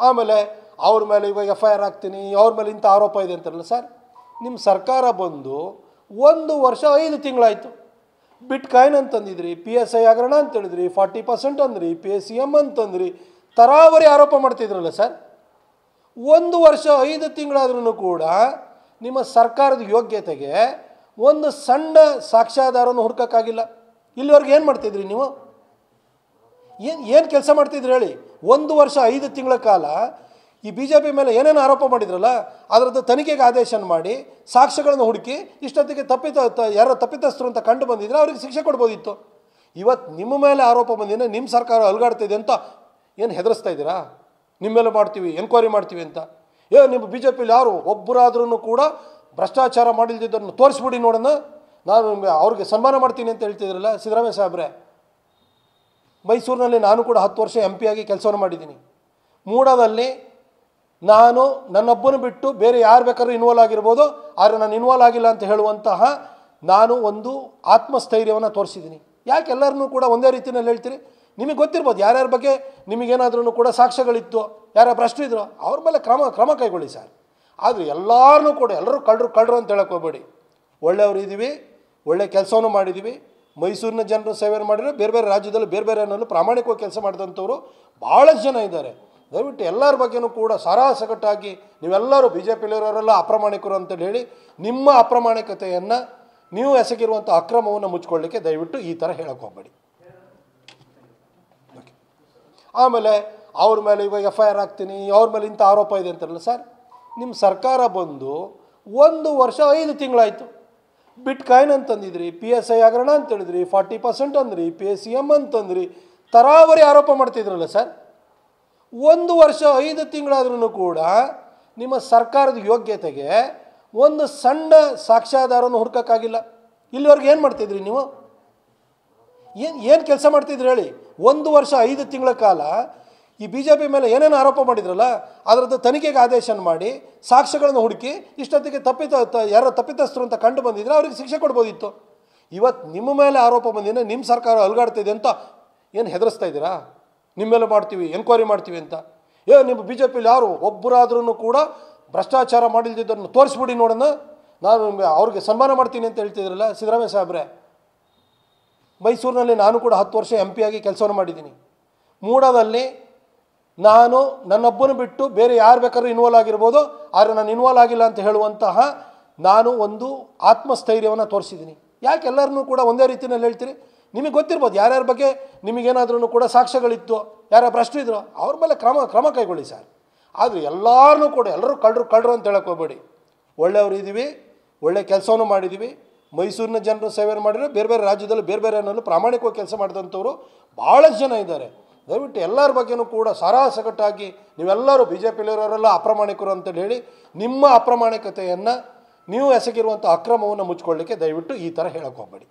ಆಮೇಲೆ ಅವ್ರ ಮೇಲೆ ಇವಾಗ FIR ಹಾಕ್ತೀನಿ, ಅವ್ರ ಮೇಲೆ ಇಂಥ ಆರೋಪ ಇದೆ ಅಂತಾರಲ್ಲ ಸರ್. ನಿಮ್ಮ ಸರ್ಕಾರ ಬಂದು 1 ವರ್ಷ 5 ತಿಂಗಳಾಯಿತು. ಬಿಟ್ಕಾಯಿನ್ ಅಂತಂದಿದ್ರಿ, PSI ಹಗರಣ ಅಂತೇಳಿದ್ರಿ, 40% ಅಂದ್ರಿ, PCM ಅಂತಂದ್ರಿ, ತರಾವರಿ ಆರೋಪ ಮಾಡ್ತಿದ್ರಲ್ಲ ಸರ್. 1 ವರ್ಷ 5 ತಿಂಗಳಾದ್ರೂ ಕೂಡ ನಿಮ್ಮ ಸರ್ಕಾರದ ಯೋಗ್ಯತೆಗೆ ಒಂದು ಸಣ್ಣ ಸಾಕ್ಷ್ಯಾಧಾರವನ್ನು ಹುಡುಕೋಕ್ಕಾಗಿಲ್ಲ. ಇಲ್ಲಿವರೆಗೆ ಏನು ಮಾಡ್ತಿದ್ರಿ ನೀವು? ಏನು ಕೆಲಸ ಮಾಡ್ತಿದ್ರಿ ಹೇಳಿ? 1 ವರ್ಷ 5 ತಿಂಗಳ ಕಾಲ ಈ BJP ಮೇಲೆ ಏನೇನು ಆರೋಪ ಮಾಡಿದ್ರಲ್ಲ ಅದರದ್ದು ತನಿಖೆಗೆ ಆದೇಶ ಮಾಡಿ ಸಾಕ್ಷ್ಯಗಳನ್ನು ಹುಡುಕಿ ಇಷ್ಟೊತ್ತಿಗೆ ಯಾರೋ ತಪ್ಪಿತಸ್ಥರು ಅಂತ ಕಂಡು ಬಂದಿದ್ರೆ ಅವ್ರಿಗೆ ಶಿಕ್ಷೆ ಕೊಡ್ಬೋದಿತ್ತು. ಇವತ್ತು ನಿಮ್ಮ ಮೇಲೆ ಆರೋಪ ಬಂದಿದೆ, ನಿಮ್ಮ ಸರ್ಕಾರ ಅಲ್ಗಾಡ್ತಿದೆ ಅಂತ ಏನು ಹೆದರಿಸ್ತಾ ಇದ್ದೀರಾ? ನಿಮ್ಮ ಮೇಲೆ ಮಾಡ್ತೀವಿ, ಎನ್ಕ್ವೈರಿ ಮಾಡ್ತೀವಿ ಅಂತ. ನಿಮ್ಮ BJPಲಿ ಯಾರು ಒಬ್ಬರಾದ್ರೂ ಕೂಡ ಭ್ರಷ್ಟಾಚಾರ ಮಾಡಿಲ್ದಿದ್ದನ್ನು ತೋರಿಸ್ಬಿಡಿ ನೋಡೋಣ, ನಾನು ಅವ್ರಿಗೆ ಸನ್ಮಾನ ಮಾಡ್ತೀನಿ ಅಂತ ಹೇಳ್ತಿದ್ರಲ್ಲ ಸಿದ್ದರಾಮಯ್ಯ ಸಾಹೇಬ್ರೆ. ಮೈಸೂರಿನಲ್ಲಿ ನಾನು ಕೂಡ 10 ವರ್ಷ MP ಆಗಿ ಕೆಲಸವನ್ನು ಮಾಡಿದ್ದೀನಿ. ಮೂಡಾದಲ್ಲಿ ನಾನು ನನ್ನೊಬ್ಬನು ಬಿಟ್ಟು ಬೇರೆ ಯಾರು ಬೇಕಾದ್ರೂ ಇನ್ವಾಲ್ವ್ ಆಗಿರ್ಬೋದು, ಆದರೆ ನಾನು ಇನ್ವಾಲ್ವ್ ಆಗಿಲ್ಲ ಅಂತ ಹೇಳುವಂತಹ ನಾನು ಒಂದು ಆತ್ಮಸ್ಥೈರ್ಯವನ್ನು ತೋರಿಸಿದ್ದೀನಿ. ಯಾಕೆ ಎಲ್ಲರನ್ನೂ ಕೂಡ ಒಂದೇ ರೀತಿಯಲ್ಲಿ ಹೇಳ್ತೀರಿ? ನಿಮಗೆ ಗೊತ್ತಿರ್ಬೋದು ಯಾರ್ಯಾರ ಬಗ್ಗೆ ನಿಮಗೇನಾದ್ರೂ ಕೂಡ ಸಾಕ್ಷ್ಯಗಳಿತ್ತು, ಯಾರ್ಯಾರು ಭ್ರಷ್ಟರಿದ್ರು ಅವ್ರ ಮೇಲೆ ಕ್ರಮ ಕೈಗೊಳ್ಳಿ ಸರ್. ಆದರೆ ಎಲ್ಲರೂ ಕೂಡ ಎಲ್ಲರೂ ಕಳ್ಳರು ಅಂತ ಹೇಳಕ್ಕೆ ಹೋಗ್ಬೇಡಿ. ಒಳ್ಳೆಯವರು ಇದ್ದೀವಿ, ಒಳ್ಳೆ ಕೆಲಸವನ್ನು ಮಾಡಿದ್ದೀವಿ. ಮೈಸೂರಿನ ಜನರು ಸೇವೆ ಮಾಡಿದ್ರು, ಬೇರೆ ಬೇರೆ ರಾಜ್ಯದಲ್ಲಿ ಬೇರೆ ಬೇರೆ ಅನ್ನೋದು ಪ್ರಾಮಾಣಿಕವಾಗಿ ಕೆಲಸ ಮಾಡಿದಂಥವ್ರು ಭಾಳಷ್ಟು ಜನ ಇದ್ದಾರೆ. ದಯವಿಟ್ಟು ಎಲ್ಲರ ಬಗ್ಗೆಯೂ ಕೂಡ ಸಾರಾಸಗಟ್ಟಾಗಿ ನೀವೆಲ್ಲರೂ BJPಲಿರೋರೆಲ್ಲ ಅಪ್ರಾಮಾಣಿಕರು ಅಂತೇಳಿ ಹೇಳಿ ನಿಮ್ಮ ಅಪ್ರಾಮಾಣಿಕತೆಯನ್ನು ನೀವು ಎಸಗಿರುವಂಥ ಅಕ್ರಮವನ್ನು ಮುಚ್ಕೊಳ್ಳಿಕ್ಕೆ ದಯವಿಟ್ಟು ಈ ಥರ ಹೇಳಕ್ಕೆ ಹೋಗಬೇಡಿ. ಆಮೇಲೆ ಅವ್ರ ಮೇಲೆ ಇವಾಗ FIR ಹಾಕ್ತೀನಿ, ಅವ್ರ ಮೇಲೆ ಇಂಥ ಆರೋಪ ಇದೆ ಅಂತಾರಲ್ಲ ಸರ್. ನಿಮ್ಮ ಸರ್ಕಾರ ಬಂದು 1 ವರ್ಷ 5 ತಿಂಗಳಾಯಿತು. ಬಿಟ್ಕಾಯಿನ್ ಅಂತಂದಿದ್ರಿ, PSI ಹಗರಣ ಅಂತೇಳಿದ್ರಿ, 40% ಅಂದ್ರಿ, PCM ಅಂತಂದ್ರಿ, ತರಾವರಿ ಆರೋಪ ಮಾಡ್ತಿದ್ರಲ್ಲ ಸರ್. 1 ವರ್ಷ 5 ತಿಂಗಳಾದ್ರೂ ಕೂಡ ನಿಮ್ಮ ಸರ್ಕಾರದ ಯೋಗ್ಯತೆಗೆ ಒಂದು ಸಣ್ಣ ಸಾಕ್ಷ್ಯಾಧಾರವನ್ನು ಹುಡುಕೋಕ್ಕಾಗಿಲ್ಲ. ಇಲ್ಲಿವರೆಗೆ ಏನು ಮಾಡ್ತಿದ್ರಿ ನೀವು? ಏನು ಕೆಲಸ ಮಾಡ್ತಿದ್ರಿ ಹೇಳಿ? 1 ವರ್ಷ 5 ತಿಂಗಳ ಕಾಲ ಈ BJP ಮೇಲೆ ಏನೇನು ಆರೋಪ ಮಾಡಿದ್ರಲ್ಲ ಅದರದ್ದು ತನಿಖೆಗೆ ಆದೇಶ ಮಾಡಿ ಸಾಕ್ಷ್ಯಗಳನ್ನು ಹುಡುಕಿ ಇಷ್ಟೊತ್ತಿಗೆ ಯಾರೋ ತಪ್ಪಿತಸ್ಥರು ಅಂತ ಕಂಡು ಬಂದಿದ್ರೆ ಅವ್ರಿಗೆ ಶಿಕ್ಷೆ ಕೊಡ್ಬೋದಿತ್ತು. ಇವತ್ತು ನಿಮ್ಮ ಮೇಲೆ ಆರೋಪ ಬಂದಿದೆ, ನಿಮ್ಮ ಸರ್ಕಾರ ಅಲ್ಗಾಡ್ತಿದೆ ಅಂತ ಏನು ಹೆದರಿಸ್ತಾ ಇದ್ದೀರಾ? ನಿಮ್ಮ ಮೇಲೆ ಮಾಡ್ತೀವಿ, ಎನ್ಕ್ವೈರಿ ಮಾಡ್ತೀವಿ ಅಂತ. ನಿಮ್ಮ BJPಲಿ ಯಾರು ಒಬ್ಬರಾದ್ರೂ ಕೂಡ ಭ್ರಷ್ಟಾಚಾರ ಮಾಡಿಲ್ದಿದ್ದನ್ನು ತೋರಿಸ್ಬಿಡಿ ನೋಡೋಣ, ನಾನು ಅವ್ರಿಗೆ ಸನ್ಮಾನ ಮಾಡ್ತೀನಿ ಅಂತ ಹೇಳ್ತಿದ್ರಲ್ಲ ಸಿದ್ದರಾಮಯ್ಯ ಸಾಹೇಬ್ರೆ. ಮೈಸೂರಿನಲ್ಲಿ ನಾನು ಕೂಡ 10 ವರ್ಷ MP ಆಗಿ ಕೆಲಸವನ್ನು ಮಾಡಿದ್ದೀನಿ. ಮೂಡಾದಲ್ಲಿ ನಾನು ನನ್ನೊಬ್ಬನು ಬಿಟ್ಟು ಬೇರೆ ಯಾರು ಬೇಕಾದ್ರೂ ಇನ್ವಾಲ್ವ್ ಆಗಿರ್ಬೋದು, ಆದರೆ ನಾನು ಇನ್ವಾಲ್ವ್ ಆಗಿಲ್ಲ ಅಂತ ಹೇಳುವಂತಹ ನಾನು ಒಂದು ಆತ್ಮಸ್ಥೈರ್ಯವನ್ನು ತೋರಿಸಿದ್ದೀನಿ. ಯಾಕೆ ಎಲ್ಲರನ್ನೂ ಕೂಡ ಒಂದೇ ರೀತಿಯಲ್ಲಿ ಹೇಳ್ತೀರಿ? ನಿಮಗೆ ಗೊತ್ತಿರ್ಬೋದು ಯಾರ್ಯಾರ ಬಗ್ಗೆ ನಿಮಗೇನಾದ್ರೂ ಕೂಡ ಸಾಕ್ಷ್ಯಗಳಿತ್ತು, ಯಾರ್ಯಾರು ಭ್ರಷ್ಟರಿದ್ರು ಅವ್ರ ಮೇಲೆ ಕ್ರಮ ಕೈಗೊಳ್ಳಿ ಸರ್. ಆದರೆ ಎಲ್ಲರೂ ಕೂಡ ಎಲ್ಲರೂ ಕಳ್ಳರು ಅಂತ ಹೇಳಕ್ಕೆ ಹೋಗಬೇಡಿ. ಒಳ್ಳೆಯವರು ಇದ್ದೀವಿ, ಒಳ್ಳೆ ಕೆಲಸವನ್ನು ಮಾಡಿದ್ದೀವಿ. ಮೈಸೂರಿನ ಜನರು ಸೇವೆ ಮಾಡಿದ್ರು, ಬೇರೆ ಬೇರೆ ರಾಜ್ಯದಲ್ಲಿ ಬೇರೆ ಬೇರೆ ಅನ್ನೋದು ಪ್ರಾಮಾಣಿಕವಾಗಿ ಕೆಲಸ ಮಾಡಿದಂಥವ್ರು ಭಾಳಷ್ಟು ಜನ ಇದ್ದಾರೆ. ದಯವಿಟ್ಟು ಎಲ್ಲರ ಬಗ್ಗೆಯೂ ಕೂಡ ಸಾರಾಸಗಟ್ಟಾಗಿ ನೀವೆಲ್ಲರೂ BJPಲಿರೋರೆಲ್ಲ ಅಪ್ರಾಮಾಣಿಕರು ಅಂತೇಳಿ ಹೇಳಿ ನಿಮ್ಮ ಅಪ್ರಾಮಾಣಿಕತೆಯನ್ನು ನೀವು ಎಸಗಿರುವಂಥ ಅಕ್ರಮವನ್ನು ಮುಚ್ಕೊಳ್ಳಿಕ್ಕೆ ದಯವಿಟ್ಟು ಈ ಥರ ಹೇಳಕ್ಕೆ ಹೋಗಬೇಡಿ.